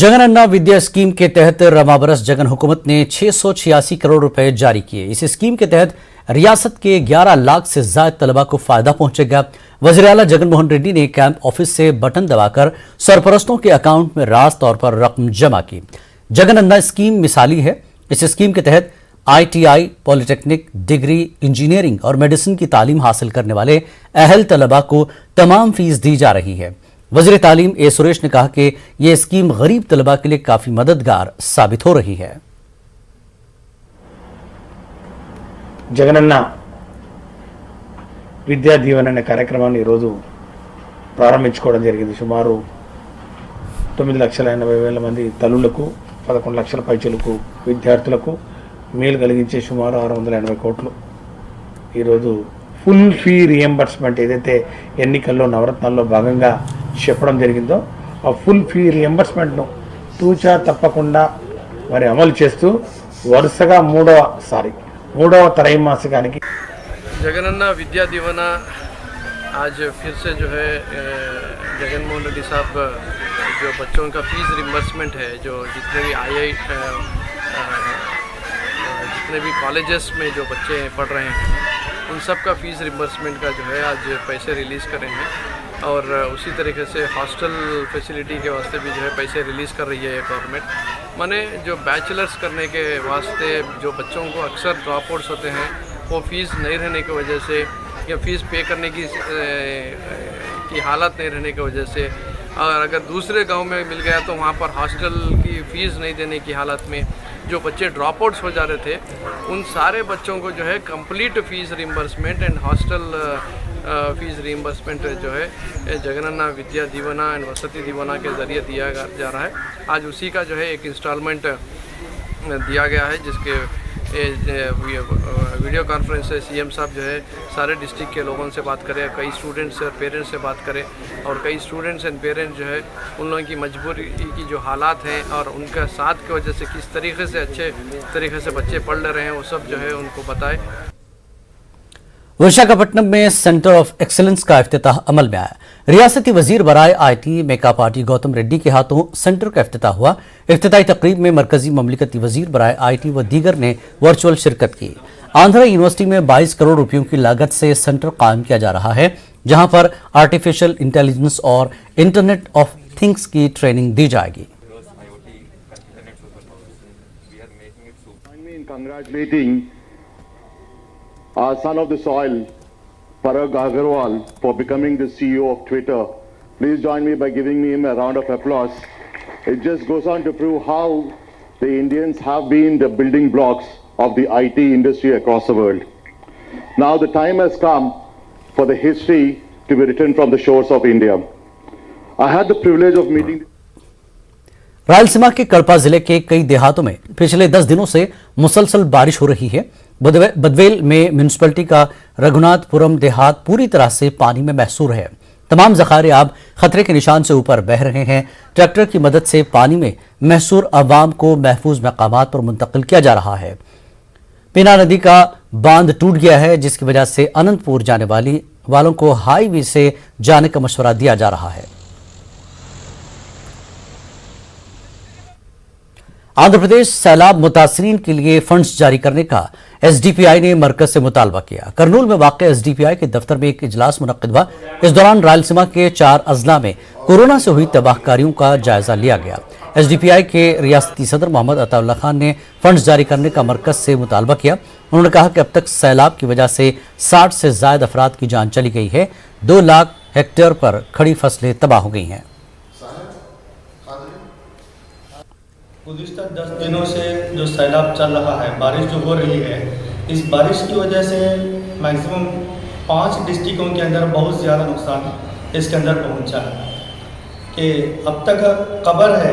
जगन अन्ना विद्या scheme के तहत रमाबरस जगन हुकूमत ने 686 करोड़ रुपए जारी किए। इस स्कीम के तहत रियासत के 11 लाख से ज्यादा तलबा को फायदा पहुंचेगा। वज़ीर आला जगन मोहन रेड्डी ने कैंप ऑफिस से बटन दबाकर सरपरस्तों के अकाउंट में राज तौर पर रकम जमा की। जगन अन्ना स्कीम मिसाली है। इस स्कीम के तहत ITI, पॉलिटेक्निक, डिग्री, इंजीनियरिंग और मेडिसिन की तालीम हासिल करने वाले अहल तलबा को तमाम फीस दी जा रही है। वज़ीर तालीम ए सुरेश ने कहा कि यह स्कीम गरीब तलबा के लिए काफी मददगार साबित हो रही है। జగనన్న విద్యా దీవెన అనే కార్యక్రమాన్ని ఈరోజు ప్రారంభించుకోవడం జరిగింది. సుమారు 9,80,000 మంది తల్లులకు 11 లక్షల పైచలకు విద్యార్థులకు మేలు కలిగించే సుమారు 680 కోట్లు ఈరోజు ఫుల్ ఫీ రియంబర్స్మెంట్ ఏదైతే ఎన్నికల్లో నవరత్నాల్లో భాగంగా చెప్పడం జరిగిందో ఆ ఫుల్ ఫీ రియంబర్స్మెంట్ను తూచా తప్పకుండా మరి అమలు చేస్తూ వరుసగా మూడవ त्रैमासिकाనికి जगन अन्ना विद्या दीवाना आज फिर से जो है जगन मोहन रेड्डी साहब जो बच्चों का फीस रिम्बर्समेंट है, जो जितने भी कॉलेजेस में जो बच्चे पढ़ रहे हैं उन सब का फ़ीस रिम्बर्समेंट का जो है आज पैसे रिलीज़ कर रहे हैं। और उसी तरीके से हॉस्टल फैसिलिटी के वास्ते भी जो है पैसे रिलीज़ कर रही है गवर्नमेंट। माने जो बैचलर्स करने के वास्ते जो बच्चों को अक्सर ड्रॉप आउट्स होते हैं वो फ़ीस नहीं रहने की वजह से या फ़ीस पे करने की हालत नहीं रहने की वजह से, और अगर दूसरे गांव में मिल गया तो वहाँ पर हॉस्टल की फ़ीस नहीं देने की हालत में जो बच्चे ड्रॉप आउट्स हो जा रहे थे उन सारे बच्चों को जो है complete fees reimbursement and hostel fees reimbursement जो है जगन अन्ना विद्या दीवाना एंड वसति दीवाना के ज़रिए दिया जा रहा है। आज उसी का जो है एक इंस्टॉलमेंट दिया गया है, जिसके वीडियो कॉन्फ्रेंस से CM साहब जो है सारे डिस्ट्रिक्ट के लोगों से बात करें, कई स्टूडेंट्स और पेरेंट्स से बात करें, और कई स्टूडेंट्स एंड पेरेंट्स जो है उन लोगों की मजबूरी की जो हालात हैं और उनका साथ की वजह से किस तरीके से अच्छे तरीके से बच्चे पढ़ ले रहे हैं वो सब जो है उनको बताए। विशाखापट्टनम में सेंटर ऑफ एक्सीलेंस का इफ्तिताह अमल में आया। रियासती वजीर बराए IT मेका पार्टी गौतम रेड्डी के हाथों सेंटर का इफ्तिताह हुआ। इफ्तिताई तकरीब में मरकजी ममलिकती वजीर बराए IT व दीगर ने वर्चुअल शिरकत की। आंध्रा यूनिवर्सिटी में 22 करोड़ रुपयों की लागत से सेंटर कायम किया जा रहा है, जहां पर आर्टिफिशियल इंटेलिजेंस और इंटरनेट ऑफ थिंग्स की ट्रेनिंग दी जाएगी। Our son of the soil, Parag Agarwal, for becoming the CEO of Twitter. Please join me by giving him a round of applause. It just goes on to prove how the Indians have been the building blocks of the IT industry across the world. Now the time has come for the history to be written from the shores of India. I had the privilege of meeting Rayalaseema के कड़पा जिले के कई देहातों में पिछले 10 दिनों से मुसलसल बारिश हो रही है। बदवेल में म्यूनिसिपैलिटी का रघुनाथपुरम देहात पूरी तरह से पानी में महसूर है। तमाम ज़खारे आब खतरे के निशान से ऊपर बह रहे हैं। ट्रैक्टर की मदद से पानी में महसूर अवाम को महफूज मकामात पर मुंतकिल किया जा रहा है। पिना नदी का बांध टूट गया है, जिसकी वजह से अनंतपुर जाने वालों को हाईवे से जाने का मशवरा दिया जा रहा है। आंध्र प्रदेश सैलाब मुतासरीन के लिए फंड्स जारी करने का SDPI ने मरकज से मुतालबा किया। करनूल में वाक़ SDPI के दफ्तर में एक इजलास मुनक्किद हुआ। इस दौरान रायलसीमा के 4 अजला में कोरोना से हुई तबाहकारियों का जायजा लिया गया। SDPI के रियासती सदर मोहम्मद अताउल्लाह खान ने फंड्स जारी करने का मरकज से मुतालबा किया। उन्होंने कहा कि अब तक सैलाब की वजह से 60 से ज्यादा अफराद की जान चली गई है। 2 लाख हेक्टेयर पर खड़ी फसलें तबाह हो गई हैं। गुज़िश्ता 10 दिनों से जो सैलाब चल रहा है, बारिश जो हो रही है, इस बारिश की वजह से मैक्सिमम 5 डिस्ट्रिक्टों के अंदर बहुत ज़्यादा नुकसान इसके अंदर पहुंचा है। कि अब तक खबर है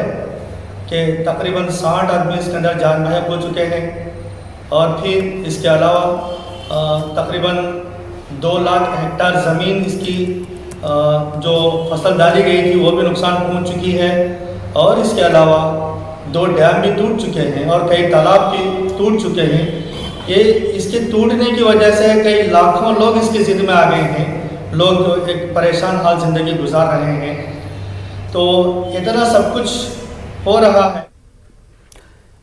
कि तकरीबन 60 आदमी इसके अंदर जान बहक हो चुके हैं, और फिर इसके अलावा तकरीबन 2 लाख हेक्टेयर ज़मीन इसकी जो फसल डाली गई थी वो भी नुकसान पहुँच चुकी है, और इसके अलावा 2 डैम भी टूट चुके हैं और कई तालाब भी टूट चुके हैं। ये इसके टूटने की वजह से कई लाखों लोग इसकी ज़िद में आ गए हैं। लोग एक परेशान हाल ज़िंदगी गुजार रहे हैं। तो इतना सब कुछ हो रहा है।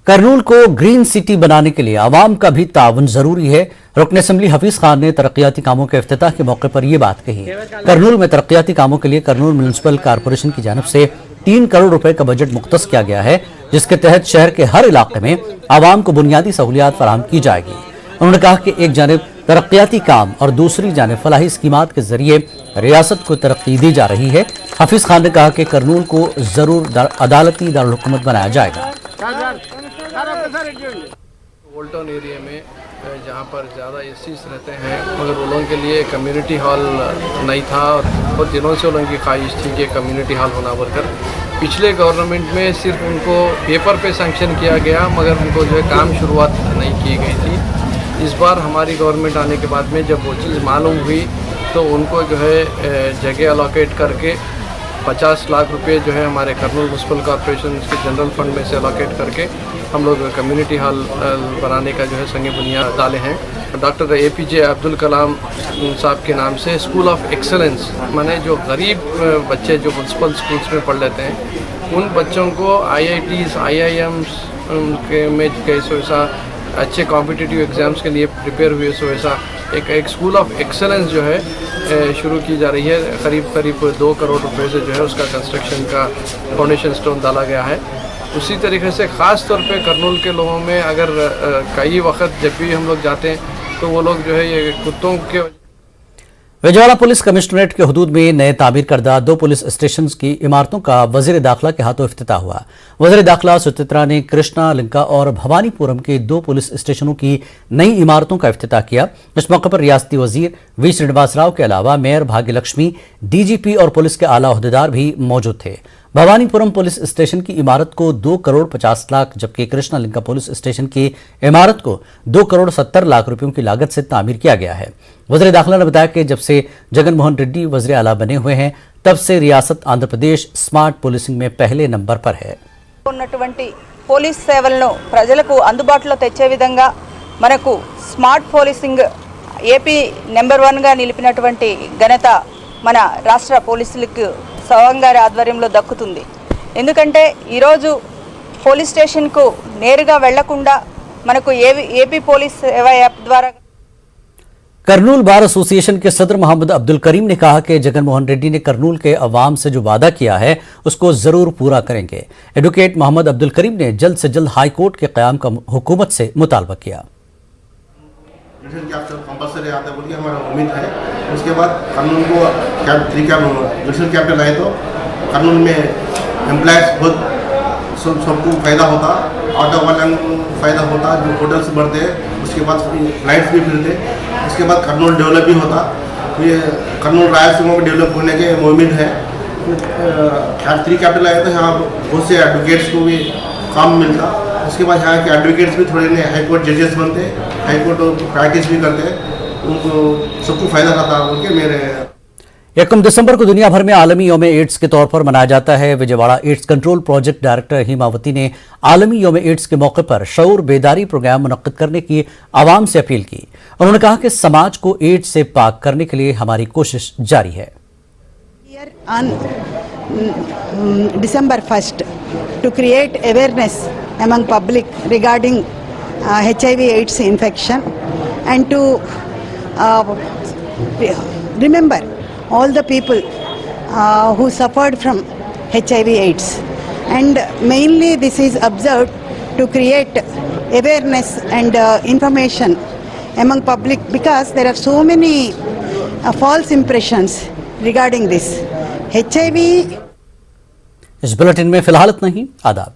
करनूल को ग्रीन सिटी बनाने के लिए आवाम का भी ताउन जरूरी है। रुकन असेंबली हफीज खान ने तरक्याती कामों के इफ्तिताह के मौके पर यह बात कही। करनूल में तरक्याती कामों के लिए करनूल म्युनिसिपल कॉरपोरेशन की जानिब से 3 करोड़ रुपए का बजट मुख्तस किया गया है, जिसके तहत शहर के हर इलाके में आवाम को बुनियादी सहूलियात फराहम की जाएगी। उन्होंने कहा कि एक जानिब तरक्याती काम और दूसरी जानिब फलाही स्कीमात के जरिए रियासत को तरक्की दी जा रही है। हफीज खान ने कहा कि करनूल को जरूर अदालती दारुल-हुकूमत बनाया जाएगा। ओल्ड टाउन एरिया में जहाँ पर ज़्यादा एसीज रहते हैं, मगर वो लोगों के लिए कम्युनिटी हॉल नहीं था और बहुत दिनों से उन की ख्वाहिश थी कि कम्युनिटी हॉल होना बनकर। पिछले गवर्नमेंट में सिर्फ उनको पेपर पे सैंक्शन किया गया, मगर उनको जो है काम शुरुआत नहीं की गई थी। इस बार हमारी गवर्नमेंट आने के बाद में जब वो चीज़ मालूम हुई तो उनको जो है जगह अलोकेट करके 50 लाख रुपए जो है हमारे करनूल म्युनिसिपल कॉर्पोरेशन के जनरल फंड में से अलोकेट करके हम लोग कम्युनिटी हॉल बनाने का जो है संग बुनियाद डाले हैं। डॉक्टर APJ अब्दुल कलाम साहब के नाम से स्कूल ऑफ एक्सेलेंस, माने जो गरीब बच्चे जो म्युनिसिपल स्कूल्स में पढ़ लेते हैं उन बच्चों को IITs IIMs के में कैसे वैसा अच्छे कॉम्पिटिटिव एग्ज़ाम्स के लिए प्रिपेयर हुए सो वैसा एक स्कूल ऑफ एक्सेलेंस जो है शुरू की जा रही है। करीब 2 करोड़ रुपए से जो है उसका कंस्ट्रक्शन का फाउंडेशन स्टोन डाला गया है। उसी तरीके से ख़ास तौर पे करनूल के लोगों में अगर कई वक्त जब भी हम लोग जाते हैं तो वो लोग जो है ये कुत्तों के विजयवाड़ा पुलिस कमिश्नरेट के हुदूद में नए तामीर करदा 2 पुलिस स्टेशन की इमारतों का वजीर दाखिला के हाथों इफ्तिताह हुआ। वजीर दाखिला सुचित्रा ने कृष्णा लिंका और भवानीपुरम के 2 पुलिस स्टेशनों की नई इमारतों का इफ्तिताह किया। इस मौके पर रियासती वजीर V श्रीनिवास राव के अलावा मेयर भाग्यलक्ष्मी, DGP और पुलिस के आला ओहदेदार भी मौजूद थे। भवानीपुरम पुलिस स्टेशन की इमारत को 2 करोड़ 50 लाख जबकि कृष्णा लिंका पुलिस स्टेशन की इमारत को 2 करोड़ 70 लाख रुपयों की लागत से तामीर किया गया है। वज़ीर दाखिला ने बताया कि जब से जगन मोहन रेड्डी वज़ीर आला बने हुए हैं तब से रियासत आंध्र प्रदेश स्मार्ट पुलिसिंग में पहले नंबर पर है। ఉన్నటువంటి పోలీస్ సేవలను ప్రజలకు అందుబాటులో తెచ్చే విధంగా మనకు స్మార్ట్ పోలీసింగ్ ఏపీ నెంబర్ 1 గా నిలిపినటువంటి ఘనత మన రాష్ట్ర పోలీసులకు సవం గారి ఆధ్వర్యంలో దక్కుతుంది। ఎందుకంటే ఈ రోజు పోలీస్ స్టేషన్ కు నేరుగా వెళ్లకుండా మనకు ఏపీ పోలీస్ సేవ యాప్ ద్వారా करनूल बार एसोसिएशन के सदर मोहम्मद अब्दुल करीम ने कहा कि जगन मोहन रेड्डी ने करनूल के अवाम से जो वादा किया है उसको जरूर पूरा करेंगे। एडवोकेट मोहम्मद अब्दुल करीम ने जल्द से जल्द हाई कोर्ट के क़याम का हुकूमत से मुतालबा किया। कंपलसरी आता है बोलिए हमारा उम्मीद है। उसके बाद करनूल को जुडिशल कैपिटल आए तो करनूल में एम्प्लॉयज़ बहुत सबको फ़ायदा होता, ऑटो वाले को फ़ायदा होता, जो होटल्स बढ़ते, उसके बाद फ्लाइट्स भी फिरते, उसके बाद करनूल डेवलप भी होता। ये करनूल रायलसीमा में डेवलप होने के उम्मीद है। 3 कैपिटल आए तो यहाँ बहुत से एडवोकेट्स को भी काम मिलता। उसके बाद यहाँ के एडवोकेट्स भी थोड़े हाई कोर्ट जजेस बनते, हाई कोर्ट प्रैक्टिस भी करते, उनको सबको फ़ायदा रहता उनके मेरे 1 दिसंबर को दुनिया भर में आलमी यौम एड्स के तौर पर मनाया जाता है। Vijayawada AIDS control project director Himavati ने आलमी यौम एड्स के मौके पर शऊर बेदारी प्रोग्राम मुनक्किद करने की आवाम से अपील की। उन्होंने कहा कि समाज को एड्स से पाक करने के लिए हमारी कोशिश जारी है। On December 1st to create awareness among public regarding HIV/AIDS infection and to remember all the people who suffered from HIV/AIDS, and mainly this is observed to create awareness and information among public because there are so many false impressions regarding this HIV। इस bulletin में फिलहाल इतना ही। आदाब।